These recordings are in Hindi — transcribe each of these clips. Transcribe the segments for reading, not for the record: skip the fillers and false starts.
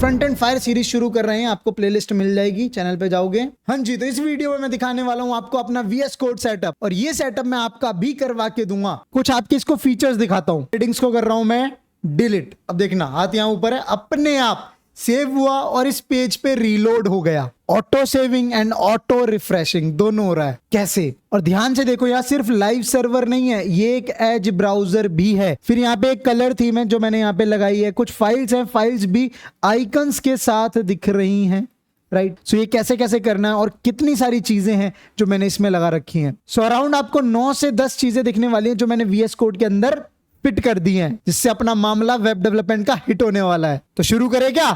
फ्रंट एंड फायर सीरीज शुरू कर रहे हैं, आपको प्लेलिस्ट मिल जाएगी, चैनल पे जाओगे। हाँ जी, तो इस वीडियो में मैं दिखाने वाला हूँ आपको अपना VS कोड सेटअप, और ये सेटअप मैं आपका भी करवा के दूंगा। कुछ आपके इसको फीचर्स दिखाता हूँ। सेटिंग्स को कर रहा हूं मैं डिलीट। अब देखना हाथ यहाँ ऊपर है, अपने आप सेव हुआ और इस पेज पे रीलोड हो गया। Auto saving and auto refreshing दोनों हो रहा है। कैसे? और ध्यान से देखो, यहाँ सिर्फ लाइव सर्वर नहीं है, ये एक एज ब्राउजर भी है। फिर यहाँ पे एक कलर थीम है जो मैंने यहाँ पे लगाई है। कुछ फाइल्स हैं, फाइल्स भी आइकन्स के साथ दिख रही हैं। राइट, सो ये कैसे कैसे करना है और कितनी सारी चीजें हैं जो मैंने इसमें लगा रखी हैं। सो अराउंड आपको 9 से 10 चीजें दिखने वाली हैं जो मैंने VS कोड के अंदर फिट कर दी हैं, जिससे अपना मामला वेब डेवलपमेंट का हिट होने वाला है। तो शुरू करें क्या?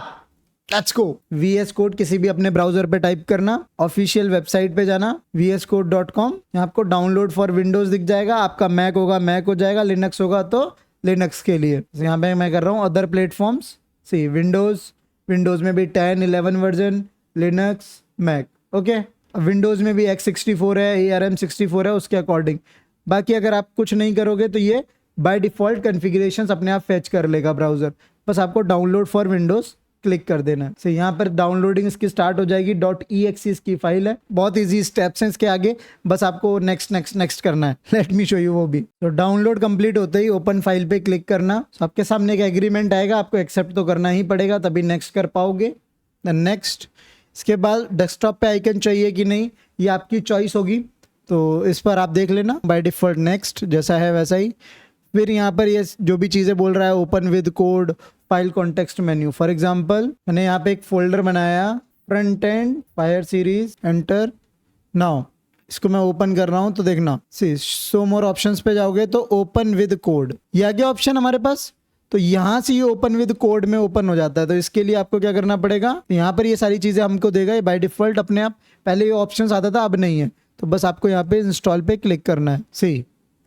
Let's go. VS कोड किसी भी अपने ब्राउजर पे टाइप करना, ऑफिशियल वेबसाइट पे जाना vscode.com। यहाँ आपको डाउनलोड फॉर विंडोज दिख जाएगा। आपका मैक होगा मैक हो जाएगा, लिनक्स होगा तो लिनक्स के लिए। यहाँ पे मैं कर रहा हूँ अदर प्लेटफॉर्म्स। सी विंडोज में भी 10, 11 version, Linux, Mac. Okay, Windows में भी x64 है, ARM64 है, उसके अकॉर्डिंग। बाकी अगर आप कुछ नहीं करोगे तो ये बाय डिफॉल्ट कॉन्फ़िगरेशंस अपने आप फेच कर लेगा ब्राउजर। बस आपको डाउनलोड फॉर विंडोज क्लिक कर देना है। यहाँ पर डाउनलोडिंग इसकी स्टार्ट हो जाएगी। .exe इसकी फाइल है। बहुत इजी स्टेप्स हैं इसके आगे, बस आपको नेक्स्ट नेक्स्ट नेक्स्ट करना है। लेट मी शो यू वो भी। तो डाउनलोड कंप्लीट होते ही ओपन फाइल पे क्लिक करना। तो आपके सामने एक एग्रीमेंट आएगा, आपको एक्सेप्ट तो करना ही पड़ेगा, तभी नेक्स्ट कर पाओगे। नेक्स्ट, इसके बाद डेस्कटॉप पे आइकन चाहिए कि नहीं, ये आपकी चॉइस होगी, तो इस पर आप देख लेना। बाय डिफॉल्ट नेक्स्ट, जैसा है वैसा ही। फिर यहाँ पर ये जो भी चीज़ें बोल रहा है, open with code, file context menu. For example मैंने यहाँ पे एक फोल्डर बनाया, front end fire series, enter now. इसको मैं ओपन कर रहा हूँ तो देखना, सी शो मोर ऑप्शंस पे जाओगे तो ओपन विद कोड, ये आ गया ऑप्शन हमारे पास। तो यहाँ से ये ओपन विद कोड में ओपन हो जाता है। तो इसके लिए आपको क्या करना पड़ेगा, यहाँ पर ये सारी चीज़ें हमको देगा ये बाय डिफॉल्ट अपने आप। पहले ये ऑप्शन आता था, अब नहीं है। तो बस आपको यहाँ पे इंस्टॉल पे क्लिक करना है। सही,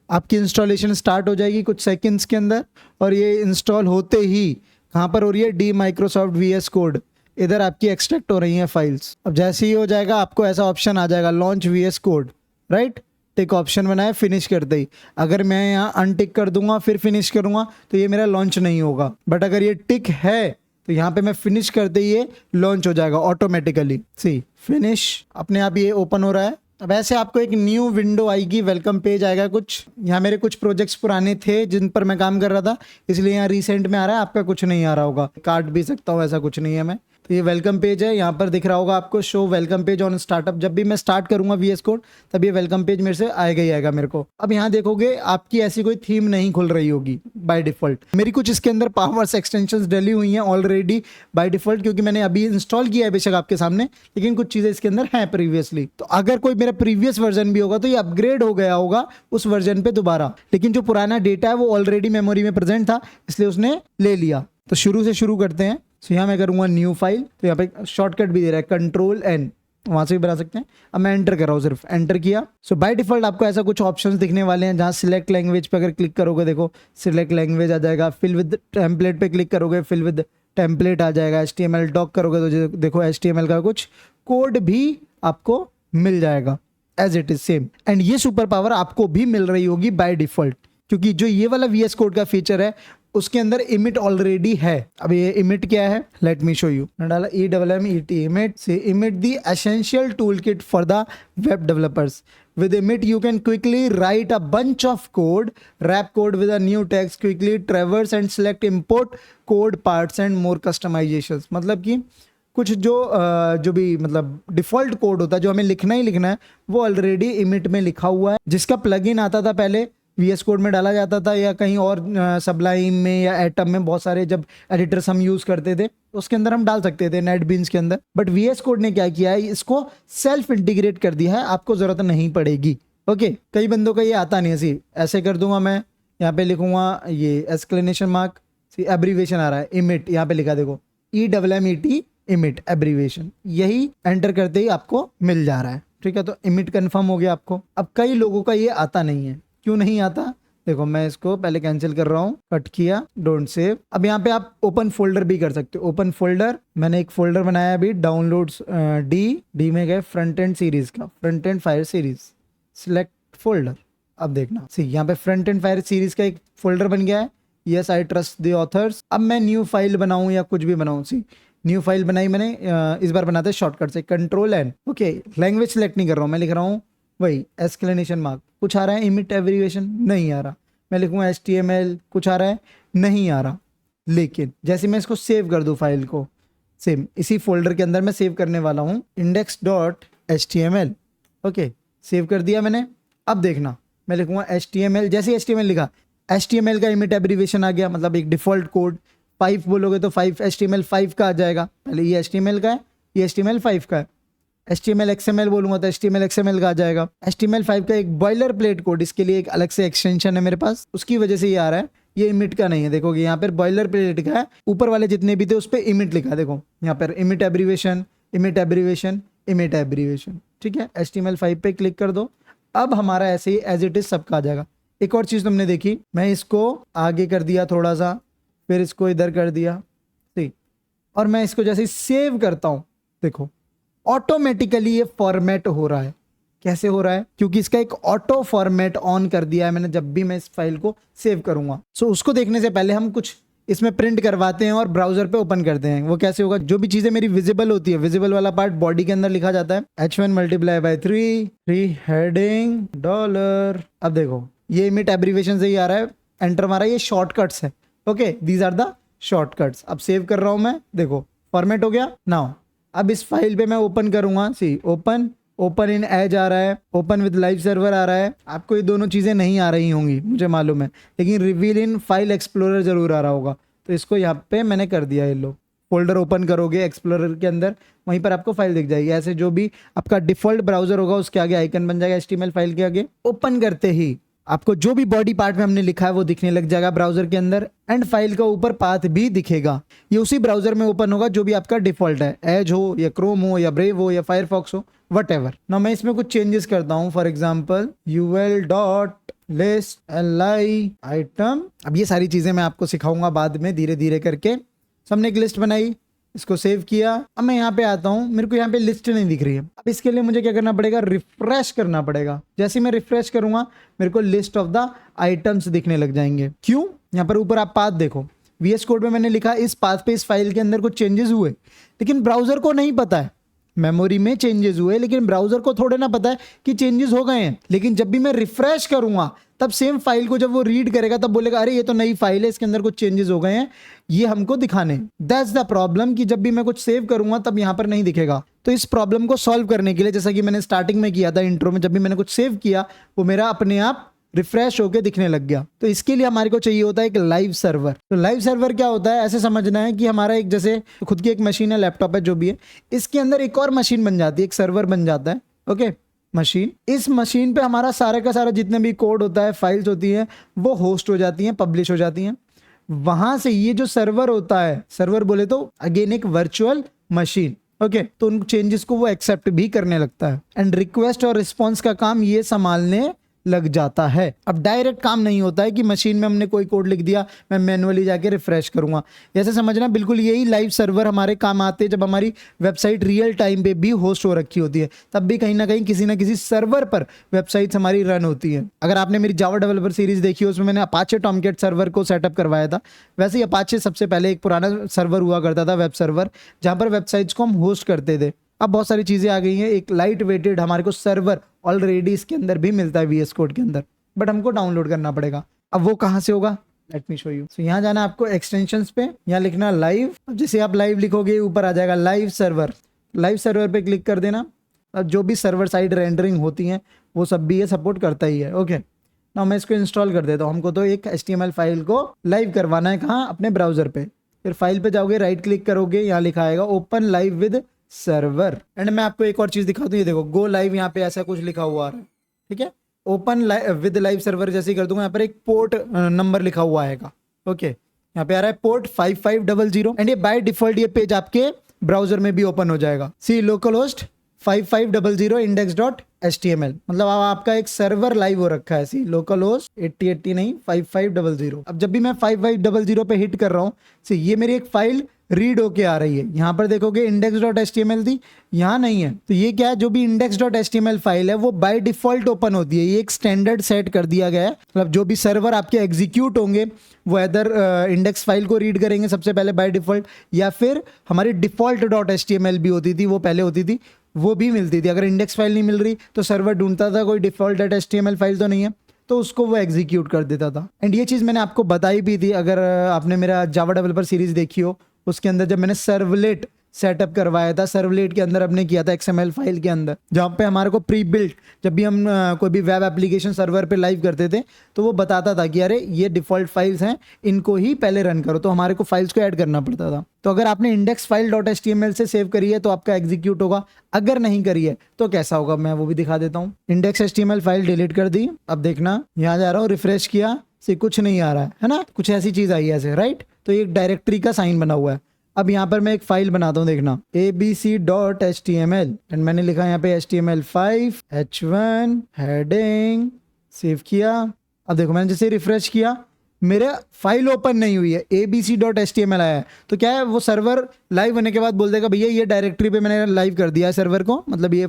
आपकी इंस्टॉलेशन स्टार्ट हो जाएगी कुछ सेकंड्स के अंदर। और ये इंस्टॉल होते ही कहाँ पर हो रही है, डी माइक्रोसॉफ्ट VS कोड, इधर आपकी एक्सट्रैक्ट हो रही हैं फाइल्स। अब जैसे ही हो जाएगा आपको ऐसा ऑप्शन आ जाएगा, launch VS code. Right, tick option बनाए, फिनिश करते ही। अगर मैं यहाँ अनटिक कर दूंगा फिर फिनिश करूंगा तो ये मेरा लॉन्च नहीं होगा। बट अगर ये टिक है तो यहाँ पे मैं फिनिश करते ही ये लॉन्च हो जाएगा ऑटोमेटिकली। सी फिनिश, अपने आप ये ओपन हो रहा है। अब ऐसे आपको एक न्यू विंडो आएगी, वेलकम पेज आएगा कुछ। यहाँ मेरे कुछ प्रोजेक्ट्स पुराने थे जिन पर मैं काम कर रहा था, इसलिए यहाँ रिसेंट में आ रहा है, आपका कुछ नहीं आ रहा होगा। काट भी सकता हूँ, ऐसा कुछ नहीं है मैं। तो ये वेलकम पेज है, यहाँ पर दिख रहा होगा आपको show welcome page on startup. जब भी मैं स्टार्ट करूंगा VS कोड तब ये वेलकम पेज मेरे से आएगा ही आएगा मेरे को। अब यहाँ देखोगे आपकी ऐसी कोई थीम नहीं खुल रही होगी बाय डिफॉल्ट। मेरी कुछ इसके अंदर पावर्स एक्सटेंशंस डली हुई हैं ऑलरेडी बाय डिफॉल्ट, क्योंकि मैंने अभी इंस्टॉल किया है बेशक आपके सामने, लेकिन कुछ चीज़ें इसके अंदर हैं प्रीवियसली। तो अगर कोई मेरा प्रीवियस वर्जन भी होगा तो ये अपग्रेड हो गया होगा उस वर्जन पे दोबारा, लेकिन जो पुराना डेटा है वो ऑलरेडी मेमोरी में प्रेजेंट था, इसलिए उसने ले लिया। तो शुरू से शुरू करते हैं। तो यहाँ मैं करूँगा न्यू फाइल। तो यहाँ पे शॉर्टकट भी दे रहा है, Ctrl+N, वहाँ से भी बना सकते हैं। अब मैं एंटर कर रहा हूँ, सिर्फ एंटर किया। सो बाय डिफॉल्ट आपको ऐसा कुछ ऑप्शंस दिखने वाले हैं, जहाँ सिलेक्ट लैंग्वेज पे अगर क्लिक करोगे, देखो सिलेक्ट लैंग्वेज आ जाएगा। फिल विद टेम्पलेट पे क्लिक करोगे, फिल विद टेम्पलेट आ जाएगा। HTML डॉक करोगे तो देखो HTML का कुछ कोड भी आपको मिल जाएगा as it is same. And ये सुपर पावर आपको भी मिल रही होगी बाय डिफॉल्ट, क्योंकि जो ये वाला VS कोड का फीचर है उसके अंदर इमिट ऑलरेडी है। अब ये इमिट क्या है, लेट मी शो यू। मैंने डाला EMMET, इमिट से emit the essential tool kit for the web developers. With Emit, you can quickly write a bunch of code, wrap code with a new text, quickly traverse and select import code parts and more customizations। मतलब कि कुछ जो भी मतलब डिफॉल्ट कोड होता है जो हमें लिखना ही लिखना है, वो ऑलरेडी इमिट में लिखा हुआ है। जिसका प्लगइन आता था पहले VS कोड में डाला जाता था, या कहीं और सबलाइम में या एटम में, बहुत सारे जब एडिटर्स हम यूज करते थे उसके अंदर हम डाल सकते थे, नेटबीन्स के अंदर। बट VS कोड ने क्या किया है, इसको सेल्फ इंटीग्रेट कर दिया है, आपको जरूरत नहीं पड़ेगी। ओके, कई बंदों का ये आता नहीं है। ऐसे कर दूंगा मैं, यहाँ पे लिखूंगा ये एक्सक्लेमेशन मार्क, एब्रीवेशन आ रहा है इमिट, यहाँ पे लिखा देखो EMMET, इमिट एब्रीवेशन। यही एंटर करते ही आपको मिल जा रहा है। ठीक है, तो इमिट कंफर्म हो गया आपको। अब कई लोगों का ये आता नहीं है, क्यों नहीं आता? देखो मैं इसको पहले कैंसिल कर रहा हूँ, कट किया, डोंट सेव। अब यहाँ पे आप ओपन फोल्डर भी कर सकते हो। ओपन फोल्डर, मैंने एक फोल्डर बनाया अभी, डाउनलोड्स डी में गए, फ्रंट एंड सीरीज का, front end fire series, select folder. अब देखना, सी यहाँ पे फ्रंट एंड फायर सीरीज का एक फोल्डर बन गया है। Yes I trust the author's. अब मैं न्यू फाइल बनाऊं या कुछ भी बनाऊं, सी न्यू फाइल बनाई मैंने, इस बार बनाते हैं शॉर्टकट से Ctrl+N। ओके, लैंग्वेज सेलेक्ट नहीं कर रहा हूँ, मैं लिख रहा हूँ वही एक्सक्लेनेशन मार्क। कुछ आ रहा है इमिट एब्रीविएशन? नहीं आ रहा। मैं लिखूँगा HTML, कुछ आ रहा है? नहीं आ रहा। लेकिन जैसे मैं इसको सेव कर दूँ फाइल को, सेम इसी फोल्डर के अंदर मैं सेव करने वाला हूँ index.html। ओके, सेव कर दिया मैंने। अब देखना, मैं लिखूँगा HTML, जैसे HTML लिखा HTML का इमिट एब्रीविएशन आ गया, मतलब एक डिफॉल्ट कोड। 5 बोलोगे तो 5 HTML5 का आ जाएगा। पहले ये HTML का है, ये HTML5 का है। HTML XML बोलूँगा तो HTML XML का आ जाएगा। HTML5 का एक बॉयलर प्लेट कोड, इसके लिए एक अलग से एक्सटेंशन है मेरे पास, उसकी वजह से ये आ रहा है। ये इमिट का नहीं है, देखोगे यहाँ पर बॉयलर प्लेट का है, ऊपर वाले जितने भी थे उस पर इमिट लिखा है। देखो यहाँ पर emit abbreviation, emit abbreviation, emit abbreviation. ठीक है, HTML5 पे क्लिक कर दो। अब हमारा ऐसे ही एज इट इज सबका आ जाएगा। एक और चीज तुमने देखी, मैं इसको आगे कर दिया थोड़ा सा, फिर इसको इधर कर दिया, ठीक, और मैं इसको जैसे सेव करता हूं, देखो ऑटोमेटिकली ये फॉर्मेट हो रहा है। कैसे हो रहा है? क्योंकि इसका एक ऑटो फॉर्मेट ऑन कर दिया है मैंने जब भी मैं इस फाइल को सेव करूंगा। सो उसको देखने से पहले हम कुछ इसमें प्रिंट करवाते हैं और ब्राउजर पे ओपन करते हैं। वो कैसे होगा? जो भी चीजें मेरी विजिबल होती है, विजिबल वाला पार्ट बॉडी के अंदर लिखा जाता है H1 × 3 हेडिंग $। अब देखो ये इमिट एब्रीविएशन से ही आ रहा है, एंटर मारा, ये शॉर्टकट्स है। Okay, these are the shortcuts. अब सेव कर रहा हूं मैं, देखो फॉर्मेट हो गया। नाउ अब इस फाइल पे मैं ओपन करूंगा, सी ओपन इन एज आ रहा है, ओपन विद लाइव सर्वर आ रहा है। आपको ये दोनों चीजें नहीं आ रही होंगी मुझे मालूम है, लेकिन रिवील इन फाइल एक्सप्लोरर जरूर आ रहा होगा। तो इसको यहाँ पे मैंने कर दिया। ये लो, फोल्डर ओपन करोगे एक्सप्लोरर के अंदर, वहीं पर आपको फाइल दिख जाएगी। ऐसे जो भी आपका डिफॉल्ट ब्राउजर होगा उसके आगे आइकन बन जाएगा HTML फाइल के आगे। ओपन करते ही आपको जो भी बॉडी पार्ट में हमने लिखा है वो दिखने लग जाएगा ब्राउजर के अंदर, एंड फाइल का ऊपर पाथ भी दिखेगा। ये उसी ब्राउजर में ओपन होगा जो भी आपका डिफॉल्ट है, एज हो या क्रोम हो या ब्रेव हो या फायरफॉक्स हो, वट एवर। ना मैं इसमें कुछ चेंजेस करता हूँ, for example ul.list li item। अब ये सारी चीजें मैं आपको सिखाऊंगा बाद में धीरे धीरे करके। हमने एक लिस्ट बनाई, इसको सेव किया। अब मैं यहाँ पे आता हूँ, मेरे को यहाँ पे लिस्ट नहीं दिख रही है। अब इसके लिए मुझे क्या करना पड़ेगा? रिफ्रेश करना पड़ेगा। जैसे मैं रिफ्रेश करूंगा मेरे को लिस्ट ऑफ द आइटम्स दिखने लग जाएंगे। क्यों? यहाँ पर ऊपर आप पाथ देखो, VS कोड में मैंने लिखा इस पाथ पे इस फाइल के अंदर कुछ चेंजेस हुए, लेकिन ब्राउजर को नहीं पता है। मेमोरी में चेंजेस हुए, लेकिन ब्राउजर को थोड़े ना पता है कि चेंजेस हो गए हैं। लेकिन जब भी मैं रिफ्रेश करूंगा तब सेम फाइल को जब वो रीड करेगा तब बोलेगा अरे ये तो नई फाइल है, इसके अंदर कुछ चेंजेस हो गए हैं, ये हमको दिखाने। दैट्स द प्रॉब्लम कि जब भी मैं कुछ सेव करूंगा तब यहाँ पर नहीं दिखेगा। तो इस प्रॉब्लम को सॉल्व करने के लिए, जैसा कि मैंने स्टार्टिंग में किया था इंट्रो में, जब भी मैंने कुछ सेव किया वो मेरा अपने आप रिफ्रेश होके दिखने लग गया। तो इसके लिए हमारे को चाहिए होता है एक लाइव सर्वर। तो लाइव सर्वर क्या होता है? ऐसे समझना है कि हमारा एक जैसे खुद की एक मशीन है, लैपटॉप है, जो भी है, इसके अंदर एक और मशीन बन जाती है, एक सर्वर बन जाता है। ओके, मशीन, इस मशीन पे हमारा सारा का सारा जितने भी कोड होता है, फाइल्स होती हैं, वो होस्ट हो जाती हैं, पब्लिश हो जाती हैं। वहां से ये जो सर्वर होता है, सर्वर बोले तो अगेन एक वर्चुअल मशीन। ओके, तो उन चेंजेस को वो एक्सेप्ट भी करने लगता है, एंड रिक्वेस्ट और रिस्पॉन्स का काम ये संभालने लग जाता है। अब डायरेक्ट काम नहीं होता है कि मशीन में हमने कोई कोड लिख दिया, मैं मैन्युअली जाके रिफ्रेश करूंगा। ऐसे समझना, बिल्कुल यही लाइव सर्वर हमारे काम आते हैं जब हमारी वेबसाइट रियल टाइम पे भी होस्ट हो रखी होती है, तब भी कहीं ना कहीं किसी ना किसी सर्वर पर वेबसाइट्स हमारी रन होती है। अगर आपने मेरी जावा डेवलपर सीरीज देखी हो, उसमें मैंने अपाचे टॉमकेट सर्वर को सेटअप करवाया था। वैसे ही अपाचे सबसे पहले एक पुराना सर्वर हुआ करता था, वेब सर्वर, जहां पर वेबसाइट्स को हम होस्ट करते थे। अब बहुत सारी चीजें आ गई हैं, एक लाइट वेटेड हमारे को सर्वर ऑलरेडी इसके अंदर भी मिलता है VS कोड के अंदर, बट हमको डाउनलोड करना पड़ेगा। अब वो कहाँ से होगा? Let me show you. So यहाँ जाना आपको एक्सटेंशंस पे, यहाँ लिखना लाइव। अब जैसे आप लाइव लिखोगे ऊपर आ जाएगा लाइव सर्वर। लाइव सर्वर पे क्लिक कर देना। अब जो भी सर्वर साइड रेंडरिंग होती हैं वो सब भी ये सपोर्ट करता ही है। ओके, ना मैं इसको इंस्टॉल कर देता हूँ। हमको तो एक HTML फाइल को लाइव करवाना है, कहाँ? अपने ब्राउजर पे। फिर फाइल पे जाओगे, राइट क्लिक करोगे, यहाँ लिखा आएगा open live with server. And मैं आपको एक और चीज दिखाता हूँ, ये देखो गो लाइव, यहाँ पे ऐसा कुछ लिखा हुआ है। ठीक है, ओपन विद लाइव सर्वर जैसे ही कर दूंगा, यहाँ पर एक पोर्ट नंबर लिखा हुआ आएगा। ओके, यहाँ पे आ रहा है पोर्ट 5500, एंड ये बाय डिफॉल्ट ये पेज आपके ब्राउजर में भी ओपन हो जाएगा। सी लोकल होस्ट 5500 index HTML, मतलब अब आपका एक सर्वर लाइव हो रखा है ऐसी, लोकल होस्ट 8080 नहीं 5500। अब जब भी मैं 5500 पे हिट कर रहा हूँ, ये मेरी एक फाइल रीड होके आ रही है। यहाँ पर देखोगे index.html थी, यहाँ नहीं है। तो ये क्या है, जो भी index.html फाइल है वो बाय डिफॉल्ट ओपन होती है। ये एक स्टैंडर्ड सेट कर दिया गया है, मतलब जो भी सर्वर आपके एग्जीक्यूट होंगे वो इधर इंडेक्स फाइल को रीड करेंगे सबसे पहले बाय डिफॉल्ट, या फिर हमारी डिफॉल्ट .html भी होती थी, वो पहले होती थी, वो भी मिलती थी। अगर इंडेक्स फाइल नहीं मिल रही तो सर्वर ढूंढता था कोई डिफॉल्ट .html फाइल तो नहीं है, तो उसको वो एग्जीक्यूट कर देता था। एंड ये चीज़ मैंने आपको बताई भी थी, अगर आपने मेरा जावा डेवलपर सीरीज देखी हो, उसके अंदर जब मैंने सर्वलेट सेटअप करवाया था, सर्वलेट के अंदर हमने किया था XML फाइल के अंदर, जहाँ पे हमारे को प्री बिल्ट, जब भी हम कोई भी वेब एप्लीकेशन सर्वर पे लाइव करते थे तो वो बताता था कि अरे ये डिफॉल्ट फाइल्स हैं, इनको ही पहले रन करो, तो हमारे को फाइल्स को ऐड करना पड़ता था। तो अगर आपने इंडेक्स फाइल .html से सेव करी है तो आपका एग्जीक्यूट होगा, अगर नहीं करी है तो कैसा होगा मैं वो भी दिखा देता हूँ। इंडेक्स HTML फाइल डिलीट कर दी, अब देखना यहाँ जा रहा हूँ, रिफ्रेश किया, से कुछ नहीं आ रहा है ना, कुछ ऐसी चीज आई है ऐसे, राइट। तो ये एक डायरेक्टरी का साइन बना हुआ है। अब यहाँ पर मैं एक फाइल बनाता हूँ, देखना abc.html, एंड मैंने लिखा यहाँ पे HTML5 h1 हेडिंग, सेव किया। अब देखो मैंने जैसे रिफ्रेश किया, मेरे फाइल ओपन नहीं हुई है, abc.html आया है। तो क्या है, वो सर्वर लाइव होने के बाद बोल देगा भैया ये डायरेक्टरी पे मैंने लाइव कर दिया है सर्वर को, मतलब ये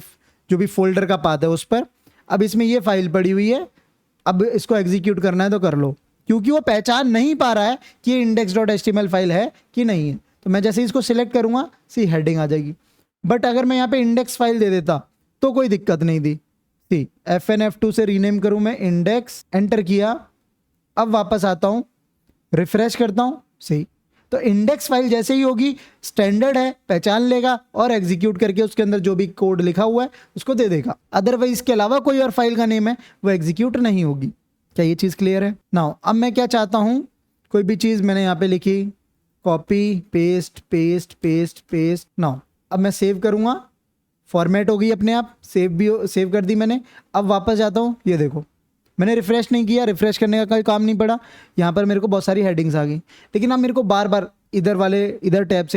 जो भी फोल्डर का पाथ है उस पर, अब इसमें ये फाइल पड़ी हुई है, अब इसको एग्जीक्यूट करना है तो कर लो, क्योंकि वो पहचान नहीं पा रहा है कि ये index.html फाइल है कि नहीं है। तो मैं जैसे इसको सिलेक्ट करूंगा सी हेडिंग आ जाएगी। बट अगर मैं यहाँ पे इंडेक्स फाइल दे देता तो कोई दिक्कत नहीं थी। सी FN F2 से रीनेम करूं मैं इंडेक्स, एंटर किया, अब वापस आता हूं, रिफ्रेश करता हूं, सही। तो इंडेक्स फाइल जैसे ही होगी, स्टैंडर्ड है, पहचान लेगा और एग्जीक्यूट करके उसके अंदर जो भी कोड लिखा हुआ है उसको दे देगा। अदरवाइज इसके अलावा कोई और फाइल का नेम है वो एग्जीक्यूट नहीं होगी। क्या ये चीज़ क्लियर है? नाउ अब मैं क्या चाहता हूँ, कोई भी चीज़ मैंने यहाँ पे लिखी, copy paste paste paste paste. Now अब मैं सेव करूँगा, फॉर्मेट हो गई अपने आप, सेव कर दी मैंने। अब वापस जाता हूँ, ये देखो मैंने रिफ्रेश नहीं किया, रिफ्रेश करने का कोई काम नहीं पड़ा, यहाँ पर मेरे को बहुत सारी हेडिंग्स आ गई। लेकिन अब मेरे को बार बार इधर टैब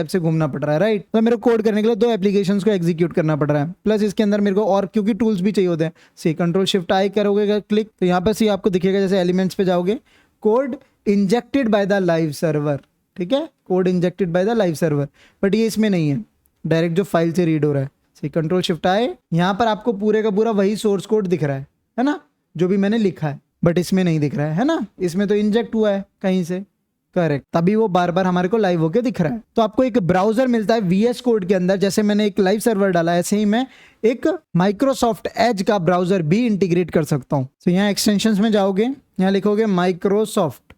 से घूमना पड़ रहा है, राइट। तो मेरे को कोड करने के लिए 2 एप्लीकेशंस को एग्जीक्यूट करना पड़ रहा है, प्लस इसके अंदर मेरे को और क्योंकि टूल्स भी चाहिए होते हैं। सी Ctrl+Shift+I करोगे क्लिक, तो यहाँ पर सी आपको दिखेगा, जैसे एलिमेंट्स पे जाओगे, code injected by the live server, ठीक है, code injected by the live server. But ये इसमें नहीं है, डायरेक्ट जो फाइल से रीड हो रहा है। सी Ctrl+Shift+I, यहाँ पर आपको पूरे का पूरा वही सोर्स कोड दिख रहा है ना, जो भी मैंने लिखा है, बट इसमें नहीं दिख रहा है ना, इसमें तो इंजेक्ट हुआ है कहीं से, करेक्ट, तभी वो बार बार हमारे को लाइव होके दिख रहा है। तो आपको एक ब्राउजर मिलता है VS कोड के अंदर, जैसे मैंने एक लाइव सर्वर डाला, ऐसे ही मैं एक माइक्रोसॉफ्ट एज का ब्राउजर भी इंटीग्रेट कर सकता हूँ। तो यहाँ एक्सटेंशंस में जाओगे, यहाँ लिखोगे माइक्रोसॉफ्ट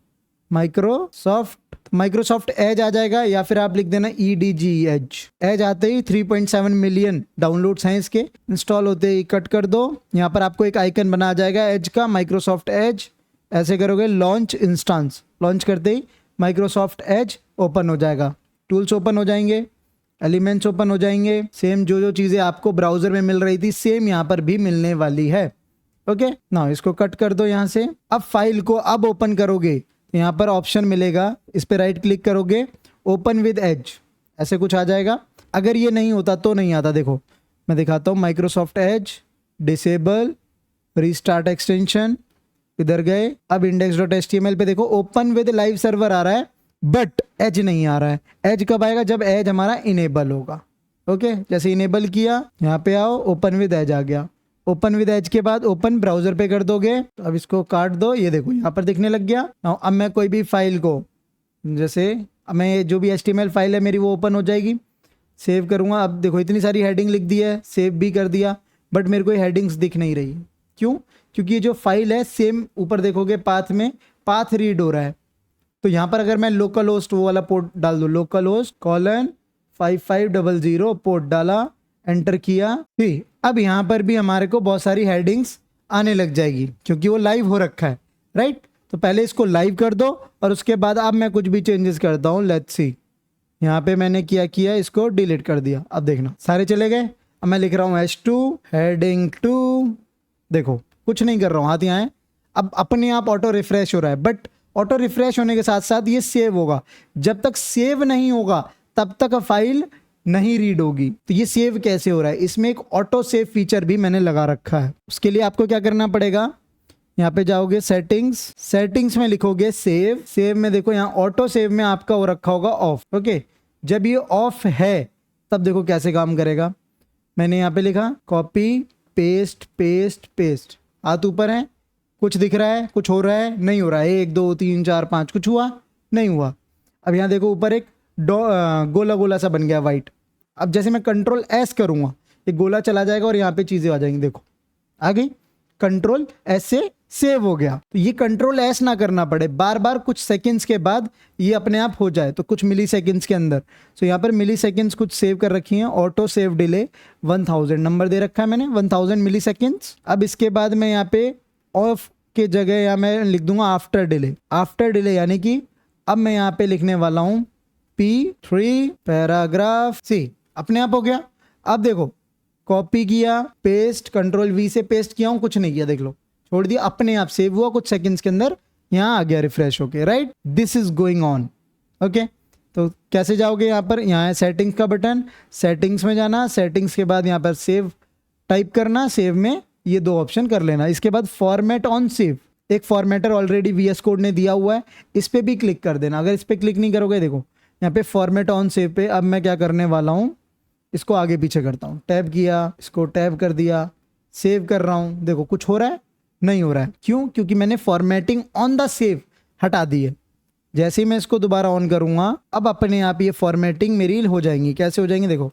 एज आ जाएगा, या फिर आप लिख देना EDG एज आते ही 3.7 मिलियन डाउनलोड्स हैं इसके, इंस्टॉल होते ही कट कर दो। यहाँ पर आपको एक आइकन बना आ जाएगा एज का, माइक्रोसॉफ्ट एज, ऐसे करोगे लॉन्च इंस्टांस, लॉन्च करते ही माइक्रोसॉफ्ट एज ओपन हो जाएगा, टूल्स ओपन हो जाएंगे, एलिमेंट्स ओपन हो जाएंगे, सेम जो चीज़ें आपको ब्राउजर में मिल रही थी सेम यहाँ पर भी मिलने वाली है। ओके ना, इसको कट कर दो यहाँ से। अब फाइल को अब ओपन करोगे, यहाँ पर ऑप्शन मिलेगा, इस पर राइट क्लिक करोगे, ओपन विद एज, ऐसे कुछ आ जाएगा। अगर ये नहीं होता तो नहीं आता, देखो मैं दिखाता हूँ, Microsoft Edge, disable, restart extension, इधर गए। अब index.html पे देखो ओपन विद लाइव सर्वर आ रहा है, बट एज नहीं आ रहा है। एज कब आएगा? जब एज हमारा इनेबल होगा। ओके, जैसे इनेबल किया, यहाँ पे आओ, ओपन विद एज आ गया। ओपन विद एज के बाद ओपन ब्राउजर पे कर दोगे, तो अब इसको काट दो, ये देखो यहाँ पर दिखने लग गया। अब मैं कोई भी फाइल को, जैसे मैं जो भी HTML फाइल है मेरी वो ओपन हो जाएगी, सेव करूँगा। अब देखो इतनी सारी हेडिंग लिख दी है, सेव भी कर दिया, बट मेरे को ये हेडिंग्स दिख नहीं रही। क्यों? क्योंकि ये जो फाइल है सेम, ऊपर देखोगे पाथ में पाथ रीड हो रहा है। तो यहाँ पर अगर मैं लोकल होस्ट वो वाला पोर्ट डाल दूँ, लोकल होस्ट :5500 पोर्ट डाला, एंटर किया, ठीक। अब यहाँ पर भी हमारे को बहुत सारी हेडिंग्स आने लग जाएगी क्योंकि वो लाइव हो रखा है, राइट। तो पहले इसको लाइव कर दो और उसके बाद अब मैं कुछ भी चेंजेस करता हूँ। लेट्स सी, यहाँ पे मैंने किया इसको डिलीट कर दिया। अब देखना सारे चले गए। अब मैं लिख रहा हूँ H2 हेडिंग 2, देखो कुछ नहीं कर रहा हूँ, हाथ यहाँ है। अब अपने आप ऑटो रिफ्रेश हो रहा है, बट ऑटो रिफ्रेश होने के साथ साथ ये सेव होगा। जब तक सेव नहीं होगा तब तक फाइल नहीं रीड होगी। तो ये सेव कैसे हो रहा है, इसमें एक ऑटो सेव फीचर भी मैंने लगा रखा है। उसके लिए आपको क्या करना पड़ेगा, यहाँ पे जाओगे सेटिंग्स, सेटिंग्स में लिखोगे सेव, सेव में देखो यहाँ ऑटो सेव में आपका वो रखा होगा ऑफ। ओके, जब ये ऑफ है तब देखो कैसे काम करेगा। मैंने यहाँ पे लिखा कॉपी पेस्ट पेस्ट पेस्ट, हाथ ऊपर है, कुछ दिख रहा है, कुछ हो रहा है, नहीं हो रहा है, 1 2 3 4 5 कुछ हुआ नहीं हुआ। अब यहाँ देखो ऊपर एक गोला गोला सा बन गया वाइट। अब जैसे मैं कंट्रोल एस करूँगा ये गोला चला जाएगा और यहाँ पे चीज़ें आ जाएंगी, देखो आ गई, कंट्रोल एस से सेव हो गया। तो ये कंट्रोल एस ना करना पड़े, बार बार कुछ सेकंड्स के बाद ये अपने आप हो जाए, तो कुछ मिली सेकेंड्स के अंदर। तो यहाँ पर मिली सेकेंड्स कुछ सेव कर रखी हैं, ऑटो सेव डिले 1000 नंबर दे रखा है मैंने, 1000 मिली सेकेंड्स। अब इसके बाद मैं यहाँ पे ऑफ के जगह यहाँ मैं लिख दूंगा आफ्टर डिले, आफ्टर डिले यानी कि अब मैं यहाँ पे लिखने वाला हूँ P3 पैराग्राफ सी, अपने आप हो गया। अब देखो कॉपी किया, पेस्ट, कंट्रोल V से पेस्ट किया हूँ, कुछ नहीं किया, देख लो छोड़ दिया, अपने आप सेव हुआ, कुछ सेकंड्स के अंदर यहाँ आ गया रिफ्रेश होके, right. This is going on. Okay, तो कैसे जाओगे, यहाँ पर यहाँ है सेटिंग्स का बटन, सेटिंग्स में जाना, सेटिंग्स के बाद यहाँ पर सेव टाइप करना, सेव में ये 2 ऑप्शन कर लेना। इसके बाद फॉर्मेट ऑन सेव, एक फॉर्मेटर ऑलरेडी VS कोड ने दिया हुआ है, इस पर भी क्लिक कर देना। अगर इस पर क्लिक नहीं करोगे, देखो यहाँ पे फॉर्मेट ऑन सेव पे अब मैं क्या करने वाला हूँ, इसको आगे पीछे करता हूँ, टैब किया, इसको टैब कर दिया, सेव कर रहा हूँ, देखो कुछ हो रहा है, नहीं हो रहा है, क्यों, क्योंकि मैंने फॉर्मेटिंग ऑन द सेव हटा दी है। जैसे ही मैं इसको दोबारा ऑन करूँगा अब अपने आप ये फॉर्मेटिंग मेरी हो जाएंगी। कैसे हो जाएंगी, देखो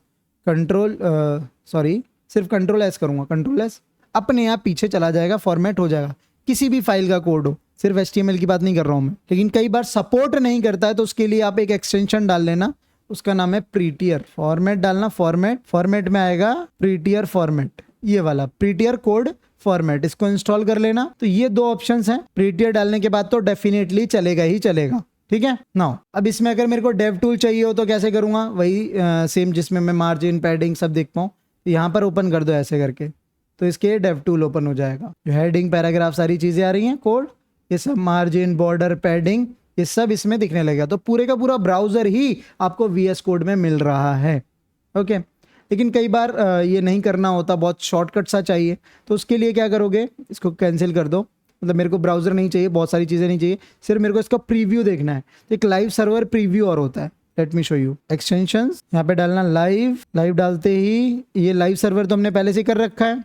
सिर्फ कंट्रोल एस करूँगा, कंट्रोल एस, अपने आप पीछे चला जाएगा, फॉर्मेट हो जाएगा। किसी भी फाइल का कोड हो, सिर्फ HTML की बात नहीं कर रहा हूँ मैं, लेकिन कई बार सपोर्ट नहीं करता है तो उसके लिए आप एक एक्सटेंशन डाल लेना, उसका नाम है प्रीटियर। फॉर्मेट डालना, फॉर्मेट में आएगा प्रीटियर फॉर्मेट, ये वाला प्रीटियर कोड फॉर्मेट, इसको इंस्टॉल कर लेना। तो ये 2 ऑप्शंस हैं, प्रीटियर डालने के बाद तो डेफिनेटली चलेगा ही चलेगा, ठीक है ना। अब इसमें अगर मेरे को डेव टूल चाहिए हो तो कैसे करूंगा, वही सेम जिसमें मैं मार्जिन पैडिंग सब देख पाऊँ, यहाँ पर ओपन कर दो ऐसे करके, तो इसके डेव टूल ओपन हो जाएगा। जो हेडिंग पैराग्राफ सारी चीजें आ रही हैं, कोड, ये सब मार्जिन बॉर्डर पैडिंग ये सब इसमें दिखने लगेगा। तो पूरे का पूरा ब्राउजर ही आपको VS कोड में मिल रहा है। ओके, लेकिन कई बार ये नहीं करना होता, बहुत शॉर्टकट सा चाहिए, तो उसके लिए क्या करोगे, इसको कैंसिल कर दो, मतलब मेरे को ब्राउजर नहीं चाहिए, बहुत सारी चीज़ें नहीं चाहिए, सिर्फ मेरे को इसका प्रीव्यू देखना है। तो एक लाइव सर्वर प्रीव्यू और होता है, late me show you. Extensions यहाँ पे डालना लाइव डालते ही ये लाइव सर्वर तो हमने पहले से कर रखा है,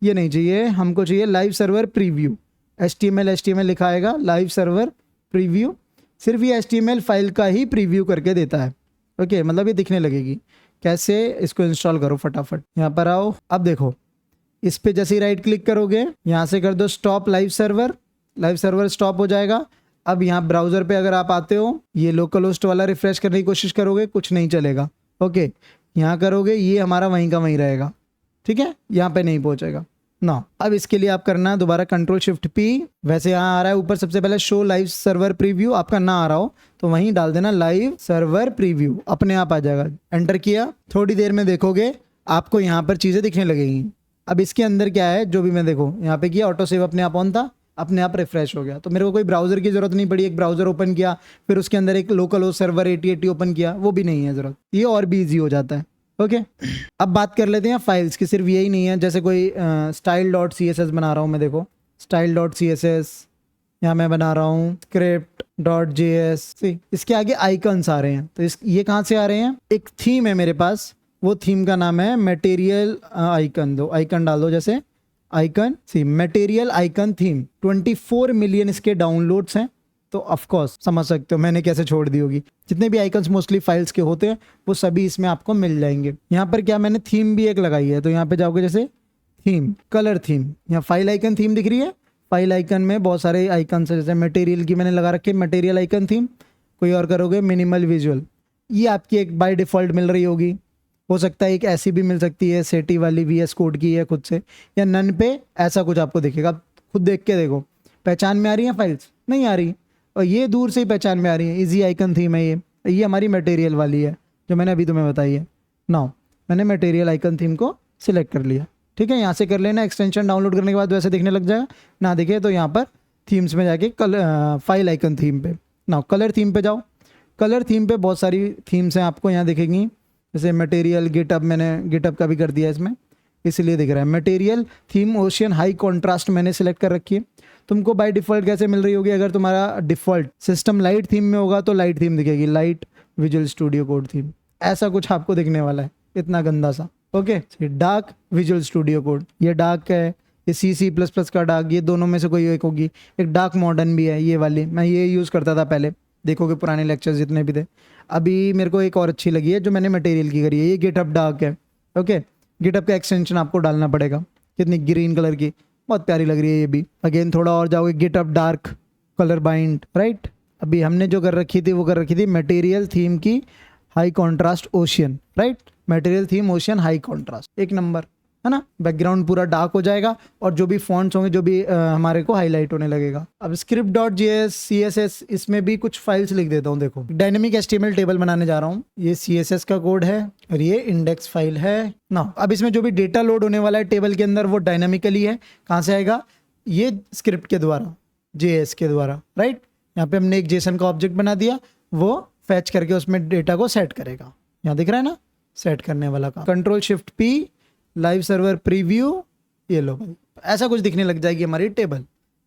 ये नहीं चाहिए, हमको चाहिए लाइव सर्वर प्रीव्यू। HTML लिखा आएगा, लाइव सर्वर प्रीव्यू, सिर्फ ये HTML फाइल का ही प्रीव्यू करके देता है। ओके, मतलब ये दिखने लगेगी। कैसे, इसको इंस्टॉल करो फटाफट, यहाँ पर आओ, अब देखो इस पे जैसे ही राइट क्लिक करोगे यहाँ से कर दो स्टॉप लाइव सर्वर स्टॉप हो जाएगा। अब यहाँ ब्राउजर पे अगर आप आते हो, ये लोकल होस्ट वाला रिफ्रेश करने की कोशिश करोगे, कुछ नहीं चलेगा। ओके, यहाँ करोगे, ये हमारा वहीं का वहीं रहेगा, ठीक है, यहाँ पे नहीं पहुँचेगा ना। अब इसके लिए आप करना दोबारा Ctrl+Shift+P, वैसे यहाँ आ रहा है ऊपर सबसे पहले शो लाइव सर्वर प्रीव्यू, आपका ना आ रहा हो तो वहीं डाल देना लाइव सर्वर प्रीव्यू, अपने आप आ जाएगा। एंटर किया, थोड़ी देर में देखोगे आपको यहाँ पर चीज़ें दिखने लगेंगी। अब इसके अंदर क्या है, जो भी मैं देखो यहाँ पे किया, ऑटो सेव अपने आप ऑन था, अपने आप रिफ्रेश हो गया। तो मेरे को कोई ब्राउजर की जरूरत नहीं पड़ी, एक ब्राउजर ओपन किया, फिर उसके अंदर एक लोकल होस्ट सर्वर 8080 ओपन किया, वो भी नहीं है जरूरत, ये और भी ईजी हो जाता है। ओके, अब बात कर लेते हैं फाइल्स की। सिर्फ यही नहीं है, जैसे कोई style.css बना रहा हूँ मैं, देखो style.css यहाँ मैं बना रहा हूँ, script.js, इसके आगे आइकन्स आ रहे हैं। तो ये कहाँ से आ रहे हैं, एक थीम है मेरे पास, वो थीम का नाम है मटेरियल आइकन। दो आइकन डाल दो, जैसे icon material icon theme, 24 million इसके डाउनलोड्स हैं। तो ऑफ कोर्स समझ सकते हो मैंने कैसे छोड़ दी होगी। जितने भी आइकन्स मोस्टली फाइल्स के होते हैं वो सभी इसमें आपको मिल जाएंगे। यहाँ पर क्या मैंने थीम भी एक लगाई है, तो यहाँ पे जाओगे जैसे थीम, कलर थीम, यहाँ फाइल आइकन थीम दिख रही है, फाइल आइकन में बहुत सारे आइकन है, जैसे मटेरियल की मैंने लगा रखी है मटेरियल आइकन थीम। कोई और करोगे मिनिमल विजुअल, ये आपकी एक बाय डिफ़ॉल्ट मिल रही होगी, हो सकता है एक ऐसी भी मिल सकती है सेटी वाली VS कोड की है खुद से, या नन पे ऐसा कुछ आपको दिखेगा। खुद देख के देखो, पहचान में आ रही है फाइल्स, नहीं आ रही, और ये दूर से ही पहचान में आ रही है। इजी आइकन थीम है ये हमारी मटेरियल वाली है जो मैंने अभी तुम्हें बताई है। नाउ मैंने मटेरियल आइकन थीम को सिलेक्ट कर लिया, ठीक है, यहाँ से कर लेना। एक्सटेंशन डाउनलोड करने के बाद वैसे दिखने लग जाएगा, ना दिखे तो यहाँ पर थीम्स में जाके फाइल आइकन थीम पे, नाउ कलर थीम पे जाओ। कलर थीम पे बहुत सारी थीम्स हैं, आपको यहाँ दिखेंगी। जैसे मटेरियल गिटअप, मैंने गिटअप का भी कर दिया इसमें, इसलिए दिख रहा है। Material theme ocean high contrast मैंने सिलेक्ट कर रखी है। तुमको बाय डिफ़ॉल्ट कैसे मिल रही होगी? अगर तुम्हारा डिफ़ॉल्ट सिस्टम लाइट थीम में होगा तो लाइट थीम दिखेगी, light visual studio code theme, ऐसा कुछ आपको दिखने वाला है, इतना गंदा सा। Okay, dark visual studio code, ये डार्क है, ये C++ का डार्क, ये दोनों में से कोई एक होगी। एक डार्क मॉडर्न भी है, ये वाली मैं ये यूज़ करता था पहले, देखोगे पुराने लेक्चर्स जितने भी थे। अभी मेरे को एक और अच्छी लगी है जो मैंने मटेरियल की करी है, ये गिटअप डार्क है। ओके, गिटअप का एक्सटेंशन आपको डालना पड़ेगा, कितनी ग्रीन कलर की, बहुत प्यारी लग रही है ये भी। अगेन थोड़ा और जाओगे, GitHub dark colour bind, right. अभी हमने जो कर रखी थी वो कर रखी थी मटेरियल थीम की high contrast ocean, right. Material theme ocean high contrast, एक नंबर है ना। बैकग्राउंड पूरा डार्क हो जाएगा और जो भी फॉन्ट्स होंगे जो भी हमारे को हाईलाइट होने लगेगा। अब script.js CSS, इसमें भी कुछ फाइल्स लिख देता हूँ। देखो, डायनेमिक HTML टेबल बनाने जा रहा हूँ, ये CSS का कोड है और ये इंडेक्स फाइल है ना। अब इसमें जो भी डेटा लोड होने वाला है टेबल के अंदर वो डायनेमिकली है। कहाँ से आएगा? ये स्क्रिप्ट के द्वारा, JS के द्वारा, राइट। यहाँ पे हमने एक JSON का ऑब्जेक्ट बना दिया, वो फैच करके उसमें डेटा को सेट करेगा। यहाँ दिख रहा है ना, सेट करने वाला का। Ctrl+Shift+P, लाइव सर्वर प्रीव्यू, ये लो भाई, ऐसा कुछ दिखने लग जाएगी हमारी टेबल।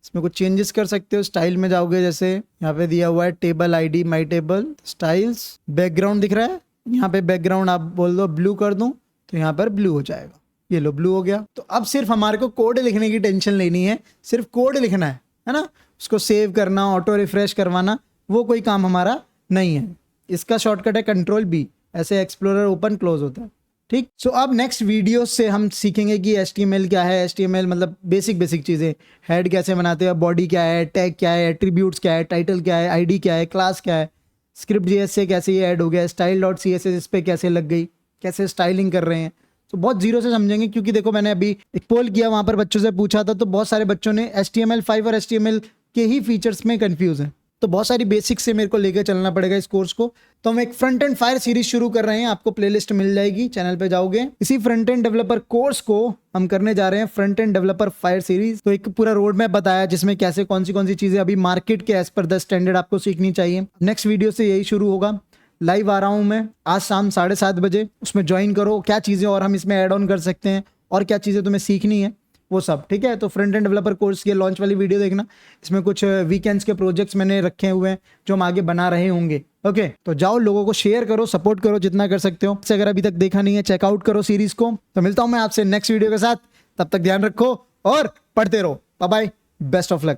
इसमें कुछ चेंजेस कर सकते हो, स्टाइल में जाओगे, जैसे यहाँ पे दिया हुआ है टेबल ID माई टेबल स्टाइल्स। बैकग्राउंड दिख रहा है, यहाँ पे बैकग्राउंड आप बोल दो ब्लू कर दूं तो यहाँ पर ब्लू हो जाएगा, ये लो ब्लू हो गया। तो अब सिर्फ हमारे को कोड लिखने की टेंशन लेनी है, सिर्फ कोड लिखना है ना। उसको सेव करना, ऑटो रिफ्रेश करवाना, वो कोई काम हमारा नहीं है। इसका शॉर्टकट है Ctrl+B, ऐसे एक्सप्लोरर ओपन क्लोज होता है, ठीक। सो अब नेक्स्ट वीडियो से हम सीखेंगे कि HTML क्या है। HTML मतलब बेसिक चीज़ें, हेड कैसे बनाते हैं, बॉडी क्या है, टैग क्या है, एट्रीब्यूट्स क्या है, टाइटल क्या है, ID क्या है, क्लास क्या है, Script.js से कैसे ये ऐड हो गया, style.css इस पे कैसे लग गई, कैसे स्टाइलिंग कर रहे हैं। तो बहुत जीरो से समझेंगे, क्योंकि देखो मैंने अभी एक पोल किया, वहाँ पर बच्चों से पूछा था, तो बहुत सारे बच्चों ने HTML5 और HTML के ही फीचर्स में कन्फ्यूज़ हैं। तो बहुत सारी बेसिक से मेरे को लेकर चलना पड़ेगा इस कोर्स को। तो हम एक फ्रंट एंड फायर सीरीज शुरू कर रहे हैं, आपको प्लेलिस्ट मिल जाएगी, चैनल पे जाओगे। इसी फ्रंट एंड डेवलपर कोर्स को हम करने जा रहे हैं front end developer fire series. तो एक पूरा रोड मैप बताया जिसमें कैसे कौन सी चीजें अभी मार्केट के एज पर द स्टैंडर्ड आपको सीखनी चाहिए। नेक्स्ट वीडियो से यही शुरू होगा। लाइव आ रहा हूं मैं आज शाम 7:30 बजे, उसमें ज्वाइन करो। क्या चीजें और हम इसमें ऐड ऑन कर सकते हैं और क्या चीजें तुम्हें सीखनी है वो सब, ठीक है। तो फ्रंट एंड डेवलपर कोर्स के लॉन्च वाली वीडियो देखना, इसमें कुछ वीकेंड्स के प्रोजेक्ट्स मैंने रखे हुए हैं जो हम आगे बना रहे होंगे। ओके, तो जाओ, लोगों को शेयर करो, सपोर्ट करो जितना कर सकते हो। अगर अभी तक देखा नहीं है, चेकआउट करो सीरीज को। तो मिलता हूं मैं आपसे नेक्स्ट वीडियो के साथ, तब तक ध्यान रखो और पढ़ते रहो। Bye bye, best of luck.